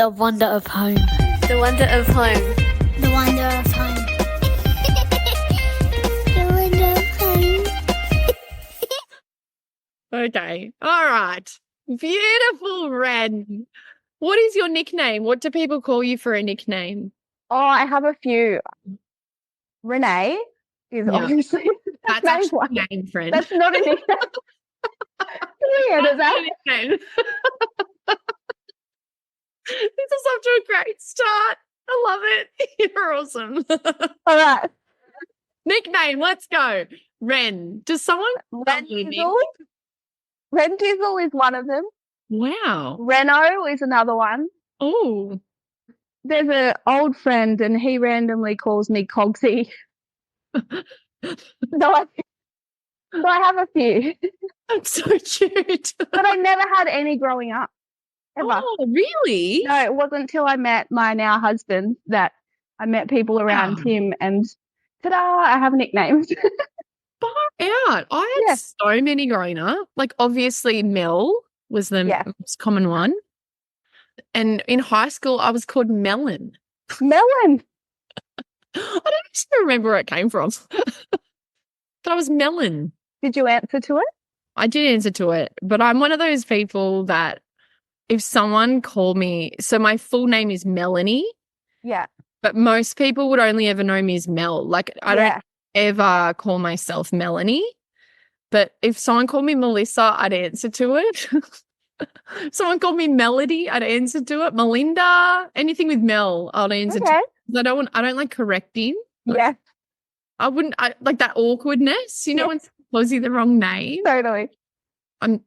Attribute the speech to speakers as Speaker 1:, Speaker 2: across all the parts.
Speaker 1: The wonder of home.
Speaker 2: The wonder of home.
Speaker 1: The wonder of home. The wonder of home.
Speaker 3: Okay. All right. Beautiful, Ren. What is your nickname? What do people call you for a nickname?
Speaker 4: Oh, I have a few. Renee is
Speaker 3: Yeah.
Speaker 4: obviously
Speaker 3: That's
Speaker 4: main
Speaker 3: actually
Speaker 4: one.
Speaker 3: a name, friend.
Speaker 4: That's not a nickname. Weird, is that?
Speaker 3: a nickname. This is off to a great start. I love it. You're awesome.
Speaker 4: All right.
Speaker 3: Nickname, let's go. Ren. Does someone
Speaker 4: Ren Dizzle. Ren Dizzle is one of them.
Speaker 3: Wow.
Speaker 4: Reno is another one.
Speaker 3: Oh.
Speaker 4: There's an old friend and he randomly calls me Cogsy. So I have a few.
Speaker 3: That's so cute.
Speaker 4: But I never had any growing up. Ever.
Speaker 3: Oh, really?
Speaker 4: No, it wasn't until I met my now husband that I met people around him and ta-da, I have nicknames.
Speaker 3: Far out. I had so many growing up. Like, obviously, Mel was the most common one. And in high school, I was called Melon.
Speaker 4: Melon?
Speaker 3: I don't actually remember where it came from. But I was Melon.
Speaker 4: Did you answer to it?
Speaker 3: I did answer to it. But I'm one of those people that if someone called me, so my full name is Melanie.
Speaker 4: Yeah.
Speaker 3: But most people would only ever know me as Mel. Like, I don't ever call myself Melanie. But if someone called me Melissa, I'd answer to it. If someone called me Melody, I'd answer to it. Melinda, anything with Mel, I'd answer to it. I don't like correcting.
Speaker 4: Yeah.
Speaker 3: I like that awkwardness, you know, when someone calls you the wrong name.
Speaker 4: Totally.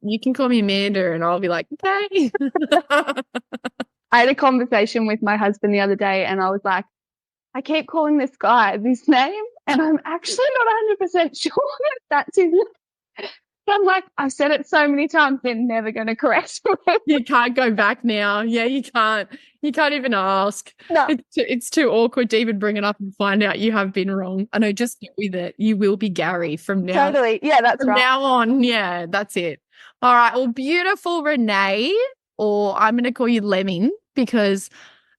Speaker 3: You can call me Amanda and I'll be like, okay.
Speaker 4: I had a conversation with my husband the other day and I was like, I keep calling this guy this name and I'm actually not 100% sure that that's his name. But I'm like, I've said it so many times, they're never going to correct me.
Speaker 3: You can't go back now. Yeah, you can't. You can't even ask.
Speaker 4: No.
Speaker 3: It's too awkward to even bring it up and find out you have been wrong. I know, just get with it. You will be Gary from now.
Speaker 4: Totally. Yeah, that's
Speaker 3: from
Speaker 4: right.
Speaker 3: now on. Yeah, that's it. All right. Well, beautiful Renee, or I'm going to call you Lemming because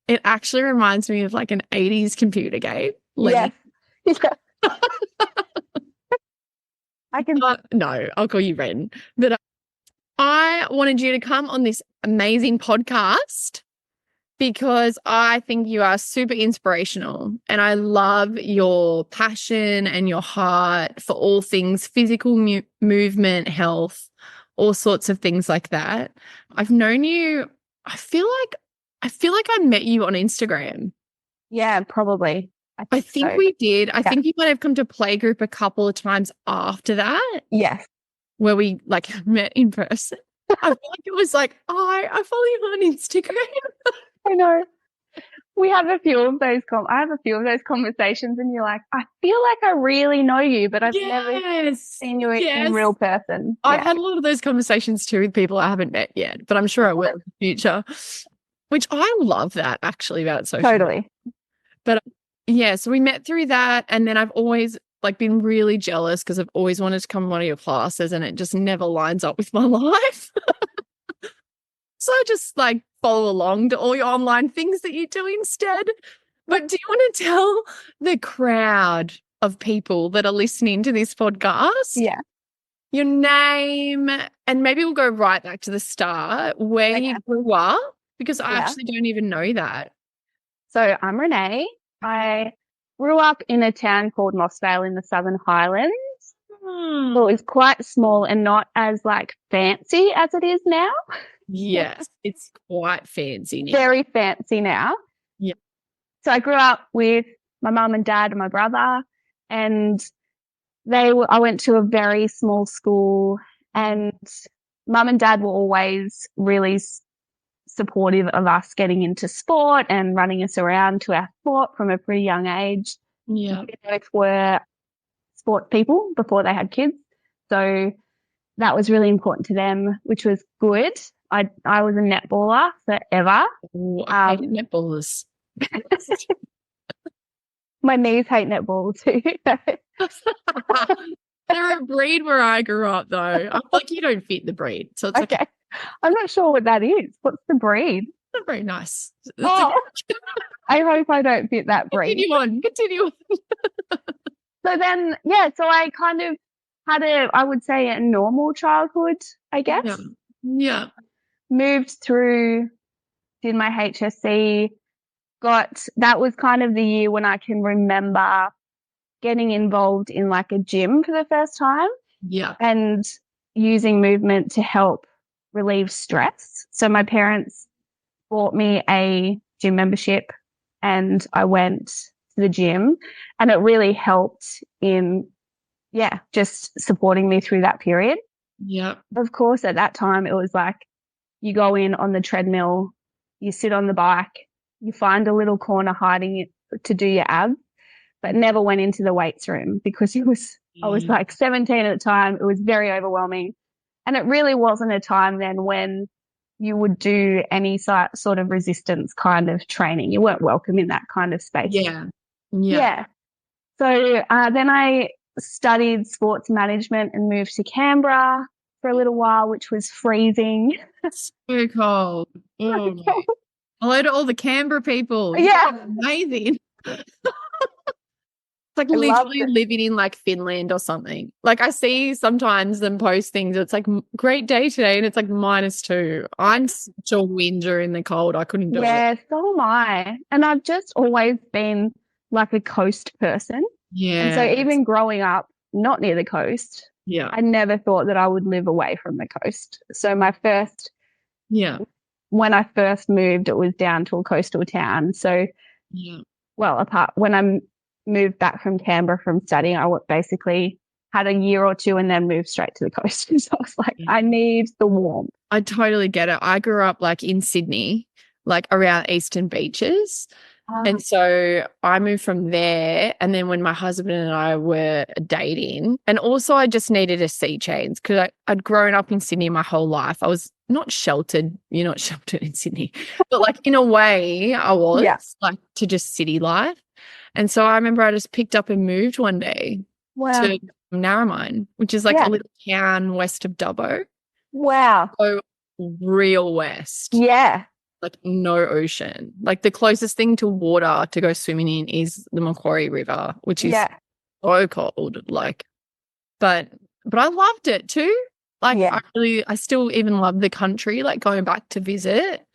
Speaker 3: it actually reminds me of like an 80s computer game.
Speaker 4: Lemming. Yeah. I can.
Speaker 3: No, I'll call you Ren. But I wanted you to come on this amazing podcast because I think you are super inspirational and I love your passion and your heart for all things physical movement, health, all sorts of things like that. I've known you, I feel like I met you on Instagram.
Speaker 4: Yeah, probably.
Speaker 3: I think
Speaker 4: so.
Speaker 3: We did. I think you might have come to playgroup a couple of times after that.
Speaker 4: Yes.
Speaker 3: Where we like met in person. I feel like it was like, I follow you on Instagram.
Speaker 4: I know. We have a few of those. I have a few of those conversations, and you're like, I feel like I really know you, but I've never seen you in real person.
Speaker 3: I've had a lot of those conversations too with people I haven't met yet, but I'm sure I will in the future. Which I love that actually about social media. But yeah, so we met through that, and then I've always like been really jealous because I've always wanted to come to one of your classes, and it just never lines up with my life. So I just like follow along to all your online things that you do instead. But do you want to tell the crowd of people that are listening to this podcast?
Speaker 4: Yeah.
Speaker 3: Your name, and maybe we'll go right back to the start where you grew up, because I actually don't even know that.
Speaker 4: So I'm Renee. I grew up in a town called Mossvale in the Southern Highlands. So it was quite small and not as like fancy as it is now.
Speaker 3: Yes, it's quite fancy now.
Speaker 4: Very fancy now.
Speaker 3: Yeah.
Speaker 4: So I grew up with my mum and dad and my brother, and I went to a very small school, and mum and dad were always really supportive of us getting into sport and running us around to our sport from a pretty young age.
Speaker 3: Yeah.
Speaker 4: They both were sport people before they had kids. So that was really important to them, which was good. I was a netballer forever.
Speaker 3: Oh, I hate netballers.
Speaker 4: My knees hate netball too.
Speaker 3: They're a breed where I grew up though. I'm like, you don't fit the breed. So it's
Speaker 4: okay. I'm not sure what that is. What's the breed?
Speaker 3: Not very nice.
Speaker 4: Oh, I hope I don't fit that brief.
Speaker 3: Continue on.
Speaker 4: So then, so I kind of had I would say a normal childhood, I guess.
Speaker 3: Yeah.
Speaker 4: Moved through, did my HSC, that was kind of the year when I can remember getting involved in like a gym for the first time.
Speaker 3: Yeah.
Speaker 4: And using movement to help relieve stress. So my parents bought me a gym membership and I went to the gym, and it really helped in, just supporting me through that period.
Speaker 3: Yeah.
Speaker 4: Of course, at that time, it was like you go in on the treadmill, you sit on the bike, you find a little corner hiding it to do your abs, but never went into the weights room because I was like 17 at the time. It was very overwhelming. And it really wasn't a time then when you would do any sort of resistance kind of training. You weren't welcome in that kind of space.
Speaker 3: Yeah.
Speaker 4: So then I studied sports management and moved to Canberra for a little while, which was freezing.
Speaker 3: So cold. Oh, hello to all the Canberra people.
Speaker 4: Yeah.
Speaker 3: Amazing. It's like literally living in like Finland or something. Like I see sometimes them post things. It's like great day today, and it's like -2. I'm such a whinger in the cold. I couldn't do it.
Speaker 4: Yeah, so am I. And I've just always been like a coast person.
Speaker 3: Yeah.
Speaker 4: And so even growing up not near the coast, I never thought that I would live away from the coast. So when I first moved, it was down to a coastal town. So when I moved back from Canberra from studying, I basically had a year or two and then moved straight to the coast. So I was like, I need the warmth.
Speaker 3: I totally get it. I grew up like in Sydney, like around eastern beaches. And so I moved from there. And then when my husband and I were dating, and also I just needed a sea change because I'd grown up in Sydney my whole life. I was not sheltered. You're not sheltered in Sydney, but like in a way I was like to just city life. And so I remember I just picked up and moved one day to Narromine, which is like a little town west of Dubbo.
Speaker 4: Wow.
Speaker 3: So real west.
Speaker 4: Yeah.
Speaker 3: Like no ocean. Like the closest thing to water to go swimming in is the Macquarie River, which is so cold. Like, but I loved it too. Like I still even love the country, like going back to visit.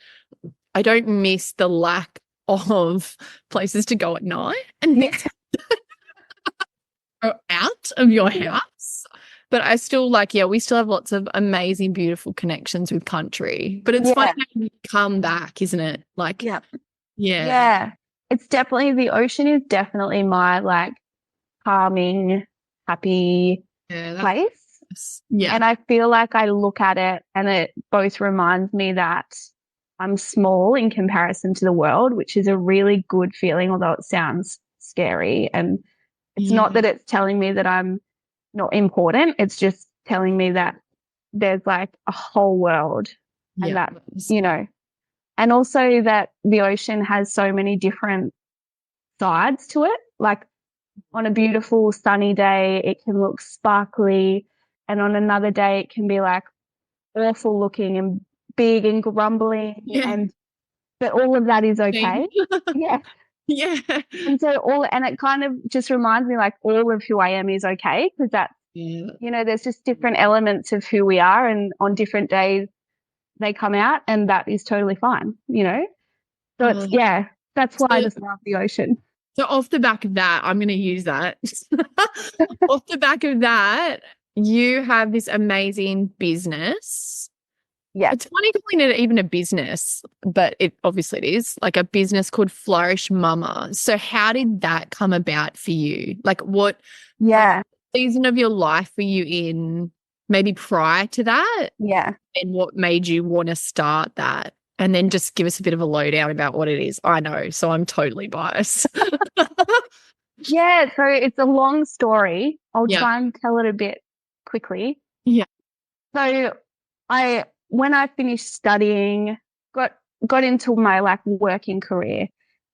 Speaker 3: I don't miss the lack of places to go at night and go out of your house. But I still we still have lots of amazing, beautiful connections with country. But it's funny when you come back, isn't it? Like, it's definitely, the ocean is definitely my like calming, happy place. Yeah. And I feel like I look at it and it both reminds me that I'm small in comparison to the world, which is a really good feeling, although it sounds scary. And it's not that it's telling me that I'm not important. It's just telling me that there's like a whole world and that, and also that the ocean has so many different sides to it. Like on a beautiful sunny day, it can look sparkly. And on another day, it can be like awful looking and big and grumbling. But all of that is okay. And so and it kind of just reminds me like all of who I am is okay, because that's, there's just different elements of who we are, and on different days they come out, and that is totally fine, So it's, that's why I just love the ocean. So off the back of that, I'm going to use that. Off the back of that, you have this amazing business. Yeah. It's funny calling it even a business, but it obviously it is, like a business called Flourish Mama. So how did that come about for you? Like what season of your life were you in maybe prior to that? Yeah. And what made you want to start that? And then just give us a bit of a lowdown about what it is. I know, so I'm totally biased.
Speaker 4: So it's a long story. I'll try and tell it a bit quickly. Yeah. So when I finished studying, got into my like working career,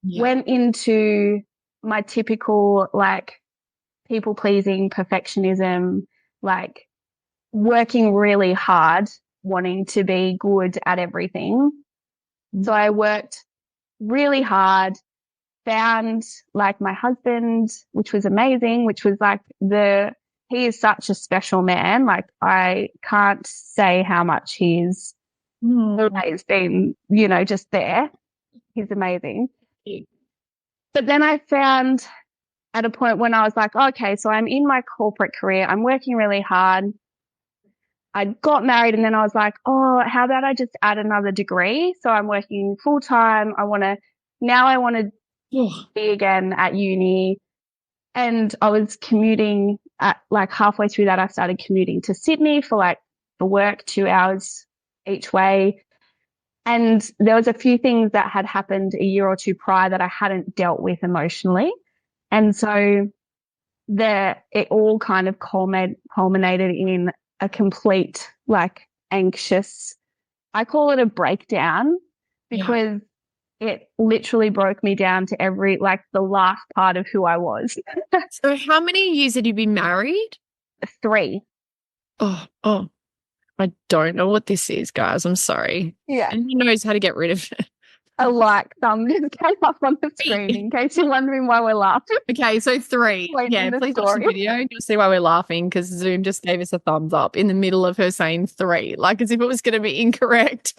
Speaker 4: went into my typical like people pleasing, perfectionism, like working really hard, wanting to be good at everything. So I worked really hard, found like my husband, which was amazing, which was like he is such a special man. Like I can't say how much he's always been, just there. He's amazing. But then I found at a point when I was like, okay, so I'm in my corporate career. I'm working really hard. I got married and then I was like, oh, how about I just add another degree? So I'm working full time. I want to be again at uni. And I was commuting at like halfway through that, I started commuting to Sydney for work, 2 hours each way. And there was a few things that had happened a year or two prior that I hadn't dealt with emotionally. And so it all kind of culminated in a complete anxious, I call it a breakdown, because it literally broke me down to every the last part of who I was.
Speaker 3: So how many years had you been married?
Speaker 4: 3.
Speaker 3: Oh, I don't know what this is, guys. I'm sorry.
Speaker 4: Yeah.
Speaker 3: And who knows how to get rid of it?
Speaker 4: A thumb just came up on the screen in case you're wondering why we're laughing.
Speaker 3: Okay, so 3. Please watch the video and you'll see why we're laughing, because Zoom just gave us a thumbs up in the middle of her saying 3, as if it was going to be incorrect.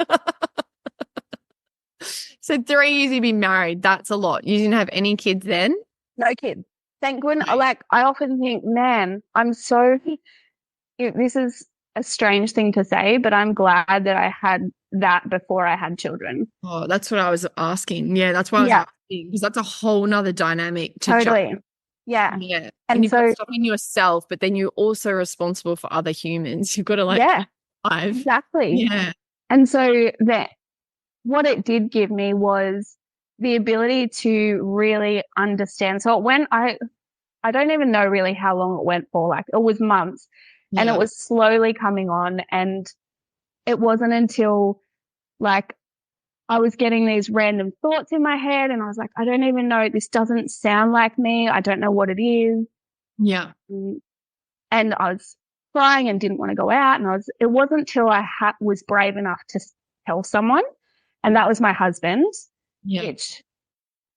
Speaker 3: So 3 years you've been married. That's a lot. You didn't have any kids then?
Speaker 4: No kids. Thank goodness. I often think, man, this is a strange thing to say, but I'm glad that I had that before I had children.
Speaker 3: Oh, that's what I was asking. Yeah, that's why I was asking, because that's a whole nother dynamic to
Speaker 4: totally. Yeah.
Speaker 3: Yeah. And you've got stopping yourself, but then you're also responsible for other humans. You've got to survive.
Speaker 4: Exactly.
Speaker 3: Yeah.
Speaker 4: And so what it did give me was the ability to really understand. So I don't even know really how long it went for. It was months. Yeah. And it was slowly coming on. And it wasn't until I was getting these random thoughts in my head and I was like, I don't even know. This doesn't sound like me. I don't know what it is.
Speaker 3: Yeah.
Speaker 4: And I was crying and didn't want to go out. And it wasn't until I was brave enough to tell someone. And that was my husband, which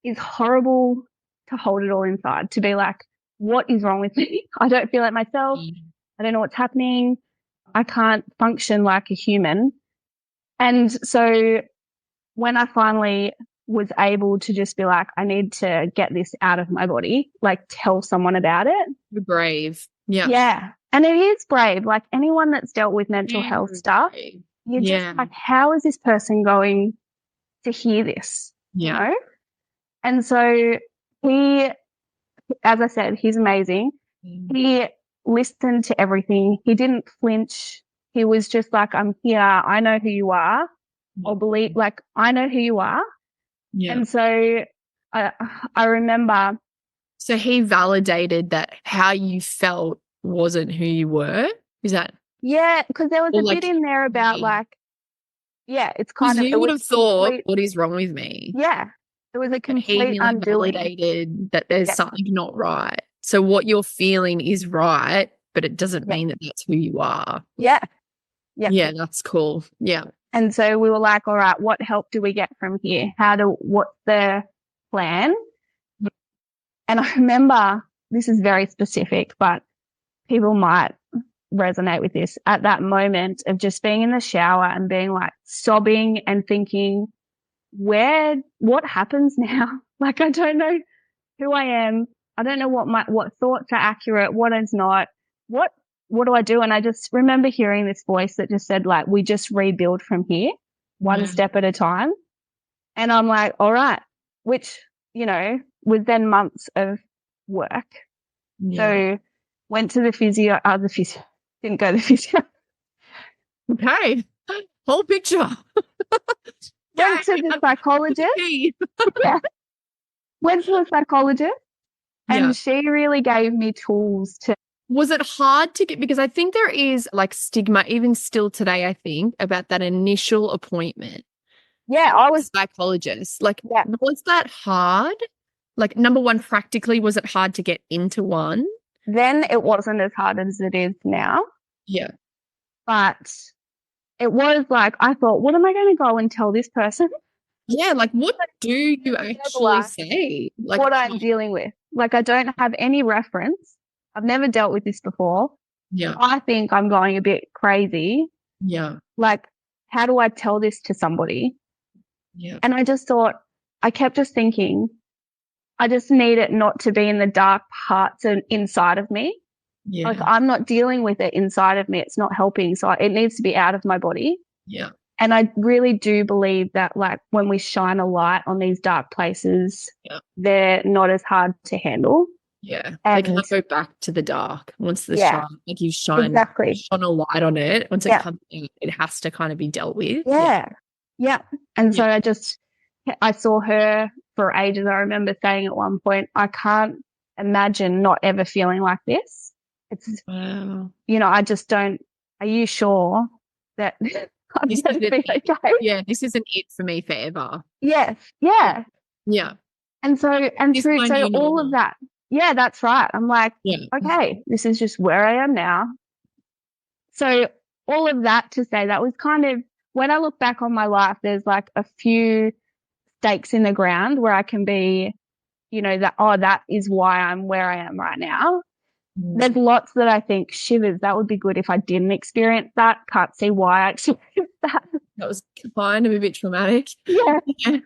Speaker 4: is horrible to hold it all inside, to be like, what is wrong with me? I don't feel like myself. I don't know what's happening. I can't function like a human. And so when I finally was able to just be like, I need to get this out of my body, tell someone about it.
Speaker 3: You're brave. Yeah.
Speaker 4: Yeah. And it is brave. Anyone that's dealt with mental health stuff, you're just how is this person going to hear this?
Speaker 3: Yeah.
Speaker 4: You know? And so he, as I said, he's amazing. He listened to everything. He didn't flinch. He was just like, I'm here. I know who you are. Or believe, I know who you are. Yeah. And so I remember.
Speaker 3: So he validated that how you felt wasn't who you were? Is that?
Speaker 4: Yeah, because there was a bit in there about it's kind of.
Speaker 3: You would have thought, what is wrong with me?
Speaker 4: Yeah. It was a complete undoing.
Speaker 3: Validated that there's something not right. So what you're feeling is right, but it doesn't mean that that's who you are.
Speaker 4: Yeah.
Speaker 3: Yeah. Yeah, that's cool. Yeah.
Speaker 4: And so we were like, all right, what help do we get from here? What's the plan? And I remember, this is very specific, but people might resonate with this, at that moment of just being in the shower and being sobbing and thinking, what happens now? I don't know who I am. I don't know what thoughts are accurate, what is not. What do I do? And I just remember hearing this voice that just said, we just rebuild from here, one step at a time. And I'm like, all right, which, was then months of work. Yeah. So went to the physio, didn't go to the physio.
Speaker 3: Okay. Whole picture.
Speaker 4: Went to the psychologist. Went to a psychologist and she really gave me tools to.
Speaker 3: Was it hard to get, because I think there is stigma, even still today, I think, about that initial appointment.
Speaker 4: Yeah, I was
Speaker 3: psychologist. Was that hard? Number one, practically, was it hard to get into one?
Speaker 4: Then it wasn't as hard as it is now.
Speaker 3: Yeah.
Speaker 4: But it was I thought, what am I going to go and tell this person?
Speaker 3: Yeah, like what do you actually
Speaker 4: Verbalize
Speaker 3: say? Like
Speaker 4: what I'm dealing with. Like, I don't have any reference. I've never dealt with this before.
Speaker 3: yeah,
Speaker 4: I think I'm going a bit crazy.
Speaker 3: yeah,
Speaker 4: Like, how do I tell this to somebody?
Speaker 3: yeah,
Speaker 4: And I kept just thinking, I just need it not to be in the dark parts and inside of me. Like,
Speaker 3: yeah,
Speaker 4: I'm not dealing with it inside of me. It's not helping. So it needs to be out of my body.
Speaker 3: yeah,
Speaker 4: And I really do believe that, like, when we shine a light on these dark places,
Speaker 3: yeah.
Speaker 4: they're not as hard to handle.
Speaker 3: Yeah. They
Speaker 4: And
Speaker 3: can't go back to the dark once the
Speaker 4: yeah,
Speaker 3: shine, like you
Speaker 4: exactly.
Speaker 3: shone a light on it. Once it
Speaker 4: Yeah.
Speaker 3: comes out, it has to kind of be dealt with.
Speaker 4: Yeah. Yeah. And so
Speaker 3: Yeah.
Speaker 4: I saw her for ages. I remember saying at one point, I can't imagine not ever feeling like this. It's,
Speaker 3: Wow.
Speaker 4: I just don't, are you sure that I'm
Speaker 3: This
Speaker 4: going to
Speaker 3: isn't
Speaker 4: be
Speaker 3: it.
Speaker 4: okay?
Speaker 3: Yeah, this isn't it for me forever.
Speaker 4: Yes. Yeah.
Speaker 3: Yeah.
Speaker 4: And so,
Speaker 3: This is my new
Speaker 4: all
Speaker 3: normal.
Speaker 4: of that. Yeah, that's right. I'm like,
Speaker 3: Yeah.
Speaker 4: okay, this is just where I am now. So all of that to say, that was kind of, when I look back on my life, there's like a few stakes in the ground where I can be, that is why I'm where I am right now. There's lots that I think, shivers, that would be good if I didn't experience that. Can't see why I experienced that.
Speaker 3: That was kind of a bit traumatic.
Speaker 4: Yeah.
Speaker 3: Yeah.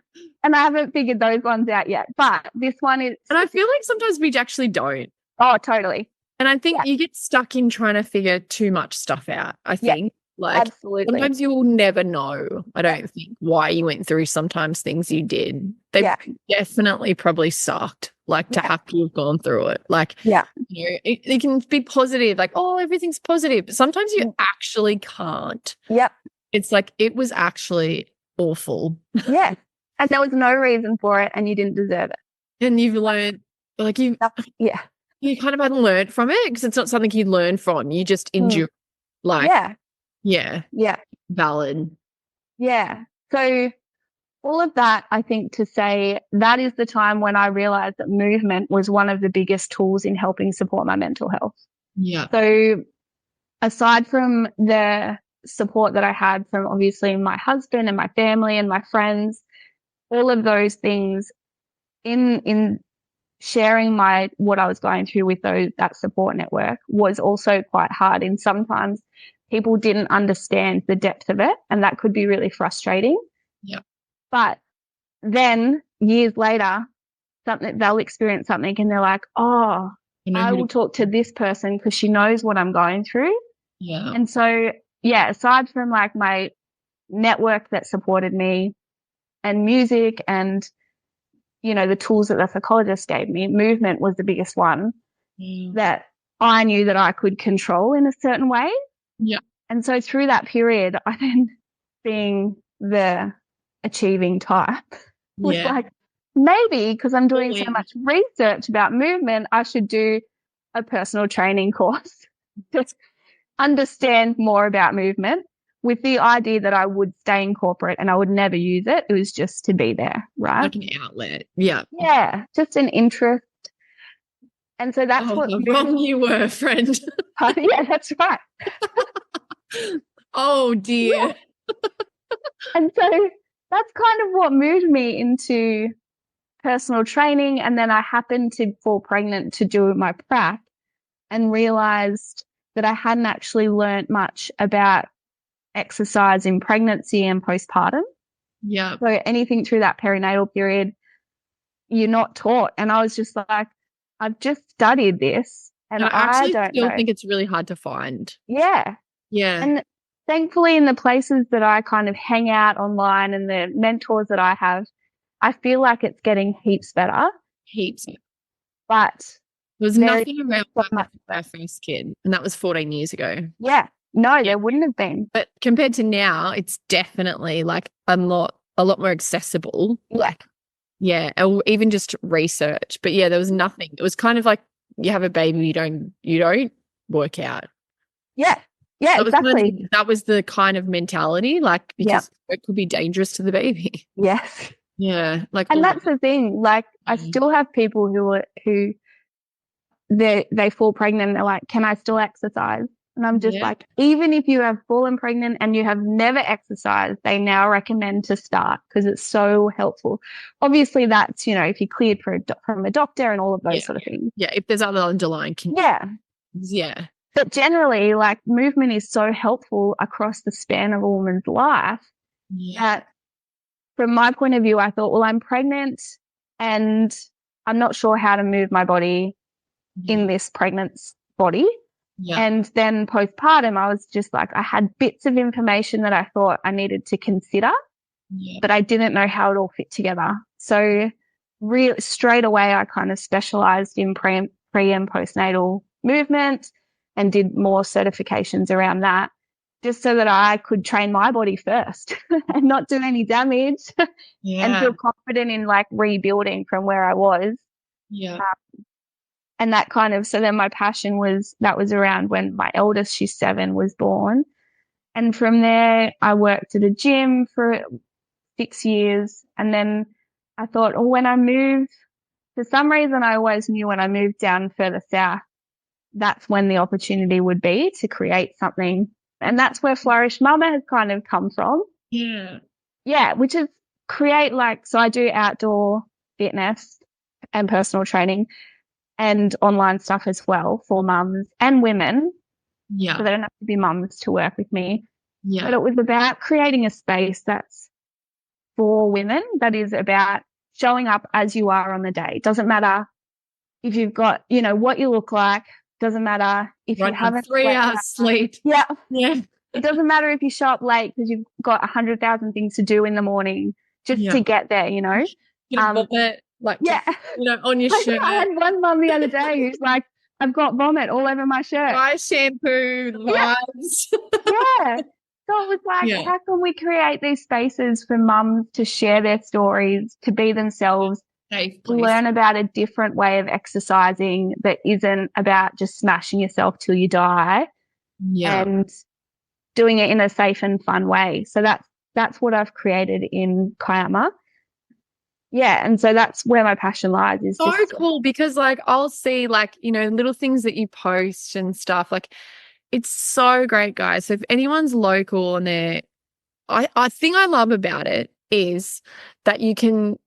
Speaker 4: And I haven't figured those ones out yet. But this one is.
Speaker 3: And I feel like sometimes we actually don't.
Speaker 4: Oh, totally.
Speaker 3: And I think you get stuck in trying to figure too much stuff out, I think. Like
Speaker 4: absolutely.
Speaker 3: sometimes you will never know, I don't think, why you went through sometimes things you did. They definitely probably sucked, like to have to have gone through it. Like, it can be positive, like, oh, everything's positive. But sometimes you actually can't.
Speaker 4: Yep.
Speaker 3: It's like, it was actually awful.
Speaker 4: Yeah. And there was no reason for it and you didn't deserve it.
Speaker 3: And you've learned, like, you kind of hadn't learned from it because it's not something you learn from. You just endure. Like, yeah. Valid.
Speaker 4: Yeah. So all of that, I think, to say that is the time when I realized that movement was one of the biggest tools in helping support my mental health.
Speaker 3: Yeah.
Speaker 4: So aside from the support that I had from obviously my husband and my family and my friends, all of those things in sharing what I was going through with that support network was also quite hard. And sometimes people didn't understand the depth of it, and that could be really frustrating.
Speaker 3: Yeah.
Speaker 4: But then years later, they'll experience something and they're like, oh, I will talk to this person because she knows what I'm going through.
Speaker 3: Yeah.
Speaker 4: And so, aside from like my network that supported me and music and, the tools that the psychologist gave me, movement was the biggest one that I knew that I could control in a certain way.
Speaker 3: Yeah.
Speaker 4: And so through that period, I then, being the achieving type, was like, maybe because I'm doing so much research about movement, I should do a personal training course to understand more about movement, with the idea that I would stay in corporate and I would never use it. It was just to be there, right?
Speaker 3: Like an outlet. Yeah.
Speaker 4: Yeah, just an interest. And so that's what
Speaker 3: wrong you were, friend.
Speaker 4: Yeah, that's right.
Speaker 3: Oh dear.
Speaker 4: Yeah. And so that's kind of what moved me into personal training. And then I happened to fall pregnant to do my prac and realized that I hadn't actually learnt much about exercise in pregnancy and postpartum.
Speaker 3: Yeah.
Speaker 4: So anything through that perinatal period, you're not taught. And I was just like, I've just studied this and I don't know.
Speaker 3: think it's really hard to find.
Speaker 4: Yeah.
Speaker 3: Yeah.
Speaker 4: And thankfully in the places that I kind of hang out online and the mentors that I have, I feel like it's getting heaps better.
Speaker 3: Heaps.
Speaker 4: But
Speaker 3: there was nothing around our first kid, and that was 14 years ago.
Speaker 4: Yeah. No, there wouldn't have been.
Speaker 3: But compared to now, it's definitely like a lot more accessible. Like, or even just research. But yeah, there was nothing. It was kind of like you have a baby, you don't work out.
Speaker 4: Yeah. Yeah, exactly.
Speaker 3: That was the kind of mentality, like, because it could be dangerous to the baby.
Speaker 4: Yes.
Speaker 3: Yeah. Like,
Speaker 4: and that's the thing. Like, I still have people who they fall pregnant and they're like, can I still exercise? And I'm just like, even if you have fallen pregnant and you have never exercised, they now recommend to start because it's so helpful. Obviously, that's, you know, if you're cleared from a doctor and all of those sort of things.
Speaker 3: Yeah, if there's other underlying conditions. Yeah.
Speaker 4: But generally, like, movement is so helpful across the span of a woman's life that from my point of view, I thought, well, I'm pregnant and I'm not sure how to move my body in this pregnant body. And then postpartum, I was just like, I had bits of information that I thought I needed to consider, but I didn't know how it all fit together. So straight away, I kind of specialized in pre and postnatal movement and did more certifications around that, just so that I could train my body first and not do any damage and feel confident in like rebuilding from where I was. And that kind of, so then my passion was around when my eldest, she's 7, was born. And from there, I worked at a gym for 6 years. And then I thought, oh, when I moved, for some reason, I always knew when I moved down further south, that's when the opportunity would be to create something. And that's where Flourish Mama has kind of come from. Yeah, which is create like, so I do outdoor fitness and personal training and online stuff as well for mums and women. So they don't have to be mums to work with me. But it was about creating a space that's for women, that is about showing up as you are on the day. It doesn't matter if you've got, you know, what you look like. Doesn't matter if you haven't
Speaker 3: 3 hours sleep.
Speaker 4: It doesn't matter if you show up late because you've got 100,000 things to do in the morning just to get there, you know.
Speaker 3: Vomit, like, you know, on your shirt.
Speaker 4: I had one mum the other day who's like, I've got vomit all over my shirt.
Speaker 3: Dry shampoo, vibes.
Speaker 4: So it was like, how can we create these spaces for mums to share their stories, to be themselves, to learn about a different way of exercising that isn't about just smashing yourself till you die and doing it in a safe and fun way. So that's what I've created in Kiama. And so that's where my passion lies. Is
Speaker 3: so
Speaker 4: just
Speaker 3: cool because like I'll see like, you know, little things that you post and stuff. Like it's so great, guys. So if anyone's local and I think I love about it is that you can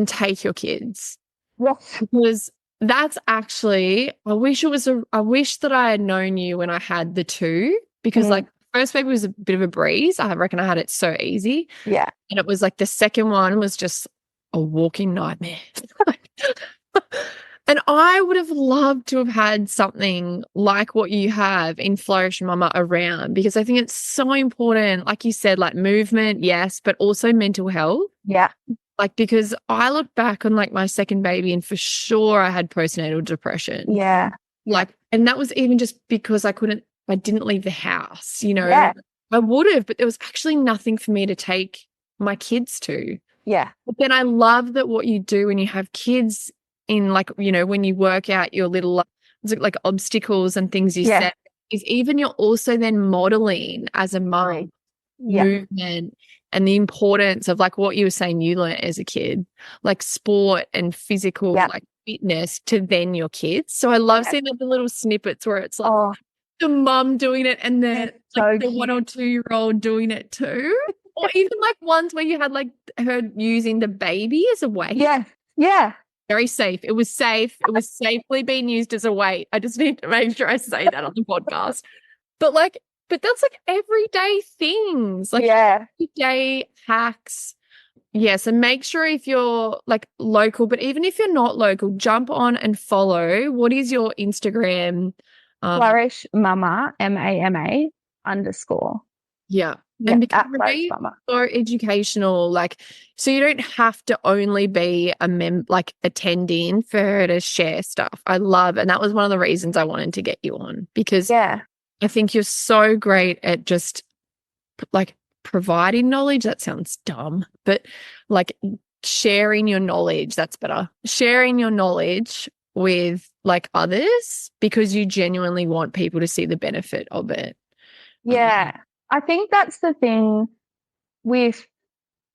Speaker 3: take your kids. Because that's actually, I wish that I had known you when I had the 2 because like first baby was a bit of a breeze. I reckon I had it so easy. And it was like the second one was just a walking nightmare. And I would have loved to have had something like what you have in Flourish Mama around because I think it's so important. Like you said, like movement, yes, but also mental health. Like, because I look back on like my second baby and for sure I had postnatal depression. Like, and that was even just because I didn't leave the house, you know. I would have, but there was actually nothing for me to take my kids to. But then I love that what you do when you have kids in like, you know, when you work out your little like obstacles and things you set is even you're also then modeling as a mom movement and the importance of like what you were saying you learned as a kid, like sport and physical like fitness to then your kids. So I love seeing the little snippets where it's like the mum doing it and then like the 1 or 2-year-old doing it too. Or even like ones where you had like her using the baby as a weight. Very safe. It was safe. It was safely being used as a weight. I just need to make sure I say that on the podcast. But that's like everyday things, like everyday hacks. So make sure if you're like local, but even if you're not local, jump on and follow. What is your Instagram?
Speaker 4: Flourish Mama, MAMA _
Speaker 3: And because Renee is so educational, like, so you don't have to only be like attending for her to share stuff. I love, and that was one of the reasons I wanted to get you on because I think you're so great at just like providing knowledge. That sounds dumb, but like sharing your knowledge, that's better. Sharing your knowledge with like others because you genuinely want people to see the benefit of it.
Speaker 4: I think that's the thing with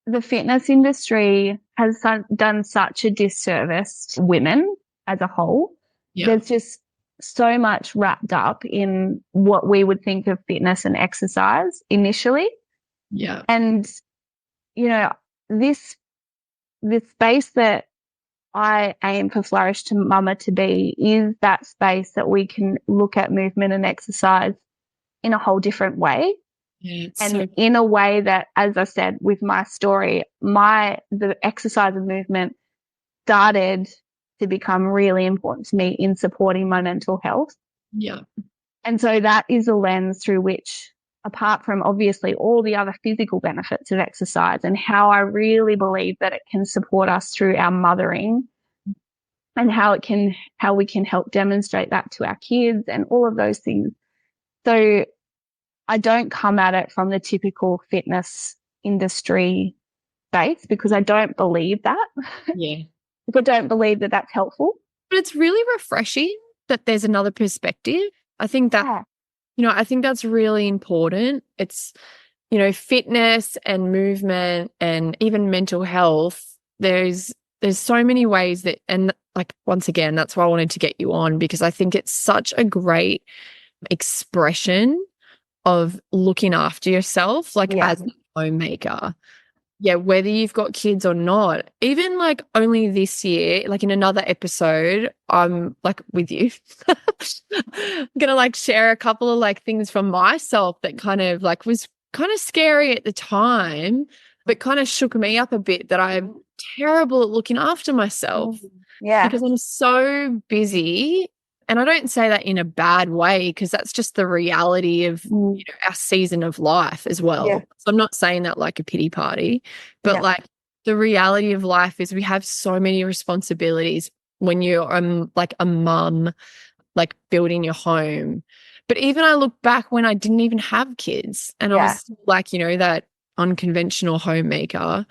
Speaker 4: the fitness industry has done such a disservice to women as a whole. There's just so much wrapped up in what we would think of fitness and exercise initially.
Speaker 3: Yeah.
Speaker 4: And, you know, this space that I aim for Flourish to Mama to be is that space that we can look at movement and exercise in a whole different way.
Speaker 3: Yeah,
Speaker 4: and in a way that, as I said, with my story, the exercise and movement started to become really important to me in supporting my mental health.
Speaker 3: Yeah.
Speaker 4: And so that is a lens through which, apart from obviously all the other physical benefits of exercise and how I really believe that it can support us through our mothering and how we can help demonstrate that to our kids and all of those things. So I don't come at it from the typical fitness industry space because I don't believe that.
Speaker 3: Yeah.
Speaker 4: I don't believe that that's helpful.
Speaker 3: But it's really refreshing that there's another perspective. I think that, I think that's really important. It's, fitness and movement and even mental health. There's so many ways that, and like, once again, that's why I wanted to get you on, because I think it's such a great expression of looking after yourself, like as a homemaker. Yeah, whether you've got kids or not. Even like only this year, like in another episode, I'm like with you. I'm gonna like share a couple of like things from myself that kind of like was kind of scary at the time, but kind of shook me up a bit that I'm terrible at looking after myself.
Speaker 4: Yeah.
Speaker 3: Because I'm so busy. And I don't say that in a bad way, because that's just the reality of our season of life as well.
Speaker 4: Yeah.
Speaker 3: So I'm not saying that like a pity party, but like the reality of life is we have so many responsibilities when you're like a mum, like building your home. But even I look back when I didn't even have kids and I was like, that unconventional homemaker,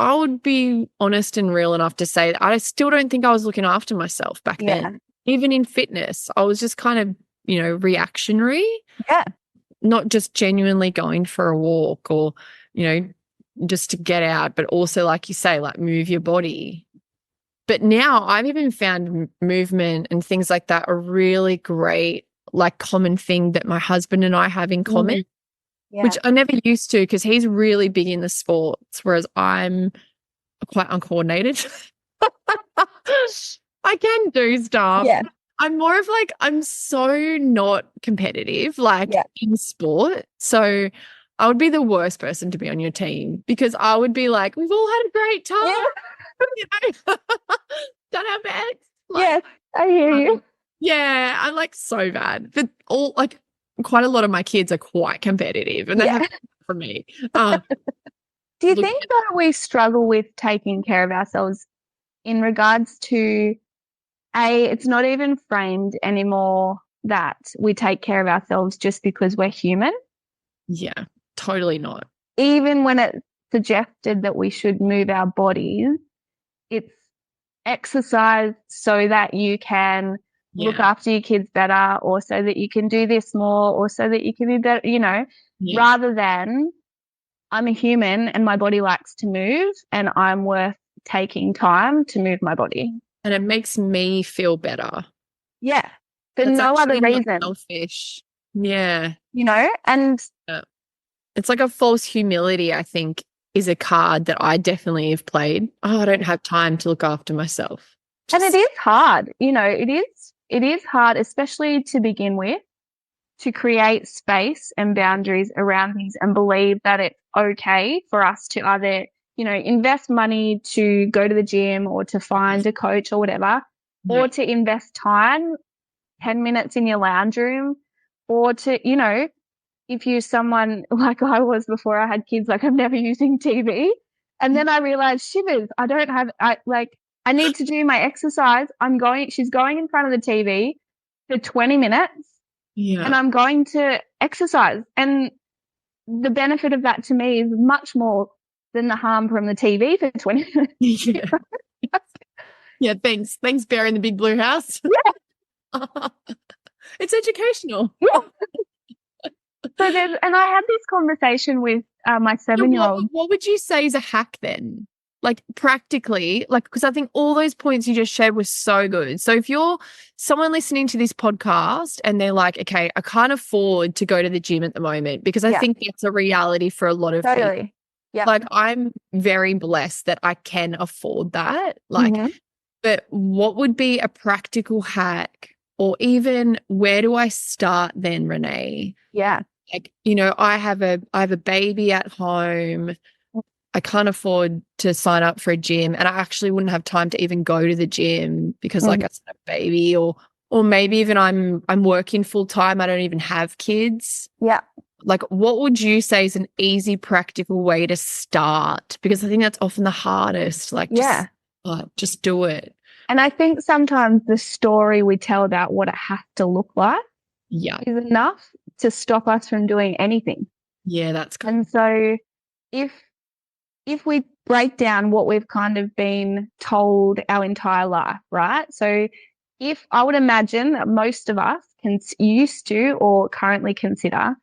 Speaker 3: I would be honest and real enough to say that I still don't think I was looking after myself back then. Even in fitness, I was just kind of, reactionary.
Speaker 4: Yeah.
Speaker 3: Not just genuinely going for a walk or, just to get out, but also, like you say, like move your body. But now I've even found movement and things like that a really great, like common thing that my husband and I have in common. Which I never used to, because he's really big in the sports, whereas I'm quite uncoordinated. I can do stuff.
Speaker 4: Yeah.
Speaker 3: I'm more of like, I'm so not competitive, like in sport. So I would be the worst person to be on your team, because I would be like, we've all had a great time. Done our best. Like,
Speaker 4: I hear you.
Speaker 3: Yeah, I'm like so bad. But quite a lot of my kids are quite competitive, and they have from me.
Speaker 4: Do you think that we struggle with taking care of ourselves in regards to, it's not even framed anymore that we take care of ourselves just because we're human?
Speaker 3: Yeah, totally not.
Speaker 4: Even when it's suggested that we should move our bodies, it's exercise so that you can look after your kids better, or so that you can do this more, or so that you can be better, rather than I'm a human and my body likes to move and I'm worth taking time to move my body.
Speaker 3: And it makes me feel better.
Speaker 4: Yeah. For no other reason.
Speaker 3: Selfish. Yeah.
Speaker 4: And
Speaker 3: it's like a false humility, I think, is a card that I definitely have played. Oh, I don't have time to look after myself.
Speaker 4: And it is hard. It is hard, especially to begin with, to create space and boundaries around things and believe that it's okay for us to either, invest money to go to the gym or to find a coach or whatever, or to invest time, 10 minutes in your lounge room, or to, if you're someone like I was before I had kids, like I'm never using TV. And then I realized, shivers, I need to do my exercise. She's going in front of the TV for 20 minutes. Yeah. And I'm going to exercise. And the benefit of that to me is much more than the harm from the TV for 20 minutes.
Speaker 3: Yeah, thanks. Thanks, Bear in the Big Blue House. Yeah. It's educational.
Speaker 4: Yeah. And I had this conversation with my 7-year-old.
Speaker 3: What would you say is a hack then? like practically, like, because I think all those points you just shared were so good. So if you're someone listening to this podcast and they're like, okay, I can't afford to go to the gym at the moment, because I think that's a reality for a lot of people.
Speaker 4: Totally. Yeah.
Speaker 3: Like, I'm very blessed that I can afford that. Like, but what would be a practical hack, or even where do I start then, Renee?
Speaker 4: Yeah.
Speaker 3: Like, you know, I have a baby at home. I can't afford to sign up for a gym, and I actually wouldn't have time to even go to the gym because, like I said, a baby, or maybe even I'm working full time. I don't even have kids.
Speaker 4: Yeah.
Speaker 3: Like, what would you say is an easy, practical way to start? Because I think that's often the hardest. Like, just do it.
Speaker 4: And I think sometimes the story we tell about what it has to look like is enough to stop us from doing anything.
Speaker 3: Yeah, that's good.
Speaker 4: And so if we break down what we've kind of been told our entire life, right? So if I would imagine that most of us used to or currently consider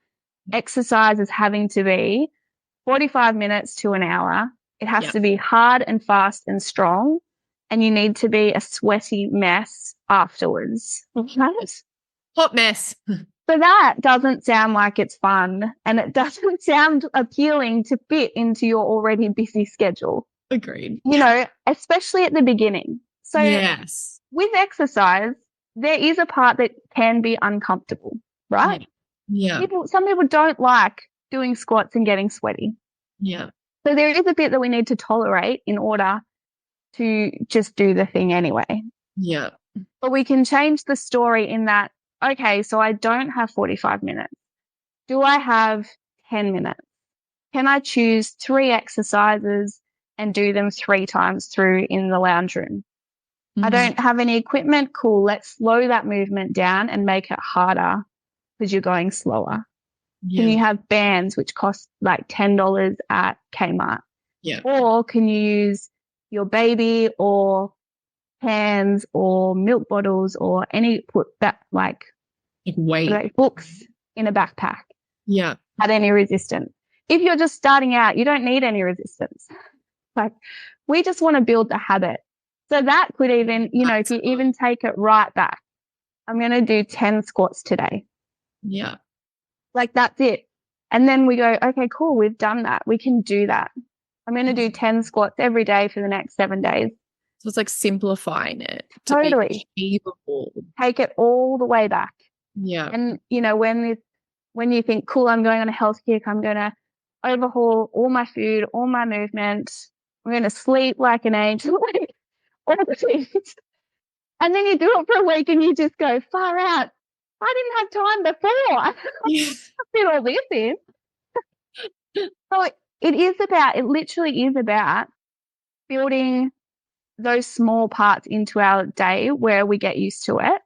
Speaker 4: exercise as having to be 45 minutes to an hour. It has to be hard and fast and strong, and you need to be a sweaty mess afterwards. Right?
Speaker 3: Hot mess.
Speaker 4: So that doesn't sound like it's fun, and it doesn't sound appealing to fit into your already busy schedule.
Speaker 3: Agreed.
Speaker 4: You know, especially at the beginning. So with exercise, there is a part that can be uncomfortable, right?
Speaker 3: Yeah.
Speaker 4: Some people don't like doing squats and getting sweaty.
Speaker 3: Yeah.
Speaker 4: So there is a bit that we need to tolerate in order to just do the thing anyway.
Speaker 3: Yeah.
Speaker 4: But we can change the story in that, okay, so I don't have 45 minutes. Do I have 10 minutes? Can I choose 3 exercises and do them 3 times through in the lounge room? I don't have any equipment. Cool. Let's slow that movement down and make it harder because you're going slower.
Speaker 3: Yeah.
Speaker 4: Can you have bands which cost like $10 at Kmart?
Speaker 3: Yeah.
Speaker 4: Or can you use your baby or pans or milk bottles or put that like
Speaker 3: weight
Speaker 4: books in a backpack?
Speaker 3: Yeah.
Speaker 4: At any resistance. If you're just starting out, you don't need any resistance. Like, we just want to build the habit. So that could even, you know, if you even take it right back, I'm going to do 10 squats today.
Speaker 3: Yeah.
Speaker 4: Like, that's it. And then we go, okay, cool, we've done that. We can do that. I'm going to do 10 squats every day for the next 7 days.
Speaker 3: So it's like simplifying it.
Speaker 4: Totally.
Speaker 3: Achievable.
Speaker 4: Take it all the way back.
Speaker 3: Yeah.
Speaker 4: And, you know, when you think, cool, I'm going on a health kick, I'm going to overhaul all my food, all my movement, I'm going to sleep like an angel, all the things. And then you do it for a week and you just go, far out. I didn't have time before.
Speaker 3: Yeah.
Speaker 4: I fit all this in. So it literally is about building those small parts into our day where we get used to it.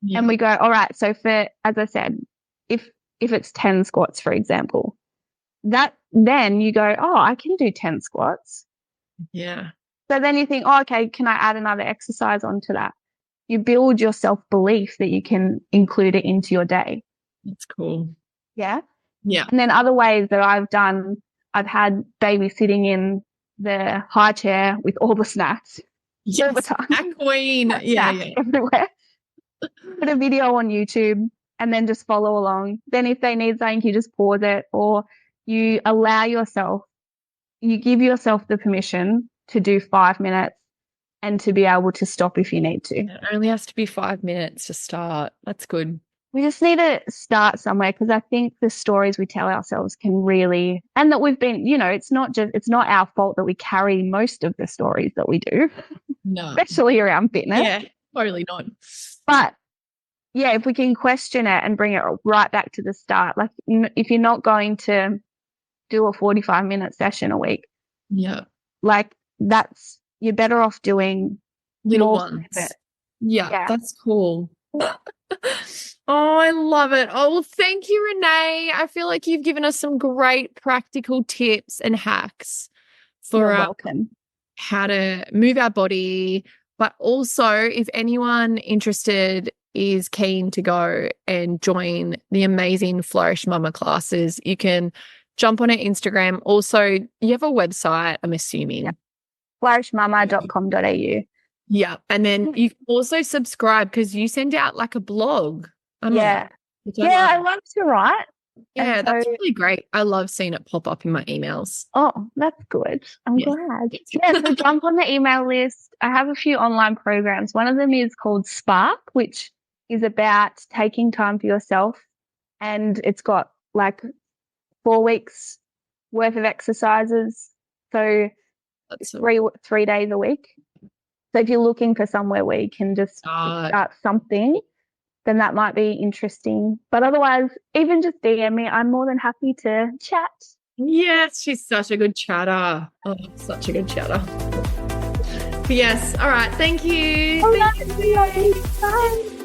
Speaker 4: Yeah. And we go, all right, so as I said, if it's 10 squats, for example, then you go, oh, I can do 10 squats.
Speaker 3: Yeah.
Speaker 4: So then you think, oh, okay, can I add another exercise onto that? You build your self-belief that you can include it into your day. That's
Speaker 3: cool.
Speaker 4: Yeah?
Speaker 3: Yeah.
Speaker 4: And then other ways that I've done, I've had baby sitting in the high chair with all the snacks all the time.
Speaker 3: Snack queen. Yeah.
Speaker 4: Everywhere. Put a video on YouTube and then just follow along. Then if they need something, you just pause it, or you you give yourself the permission to do 5 minutes and to be able to stop if you need to.
Speaker 3: It only has to be 5 minutes to start. That's good.
Speaker 4: We just need to start somewhere, because I think the stories we tell ourselves can really, and that we've been, you know, it's not our fault that we carry most of the stories that we do.
Speaker 3: No.
Speaker 4: Especially around fitness.
Speaker 3: Yeah, totally not.
Speaker 4: But yeah, if we can question it and bring it right back to the start, like if you're not going to do a 45-minute session a week, like you're better off doing
Speaker 3: little ones. Yeah, that's cool. Oh, I love it. Oh, well, thank you, Renee. I feel like you've given us some great practical tips and hacks for how to move our body. But also, if anyone interested is keen to go and join the amazing Flourish Mama classes, you can jump on her Instagram. Also, you have a website, I'm assuming.
Speaker 4: flourishmama.com.au.
Speaker 3: Yeah. And then you can also subscribe because you send out like a blog.
Speaker 4: Yeah.
Speaker 3: Which
Speaker 4: I
Speaker 3: love.
Speaker 4: love to write.
Speaker 3: Yeah,
Speaker 4: And
Speaker 3: that's
Speaker 4: so-
Speaker 3: really great. I love seeing it pop up in my emails.
Speaker 4: Oh, that's good. I'm
Speaker 3: Yeah.
Speaker 4: glad. Yeah, so jump on the email list. I have a few online programs. One of them is called Spark, which is about taking time for yourself. And it's got like 4 weeks worth of exercises. So
Speaker 3: That's
Speaker 4: three days a week. So if you're looking for somewhere where you can just start something, then that might be interesting. But otherwise, even just DM me. I'm more than happy to chat.
Speaker 3: Yes, she's such a good chatter. Oh, such a good chatter. Yes. All right. Thank you.
Speaker 4: Bye.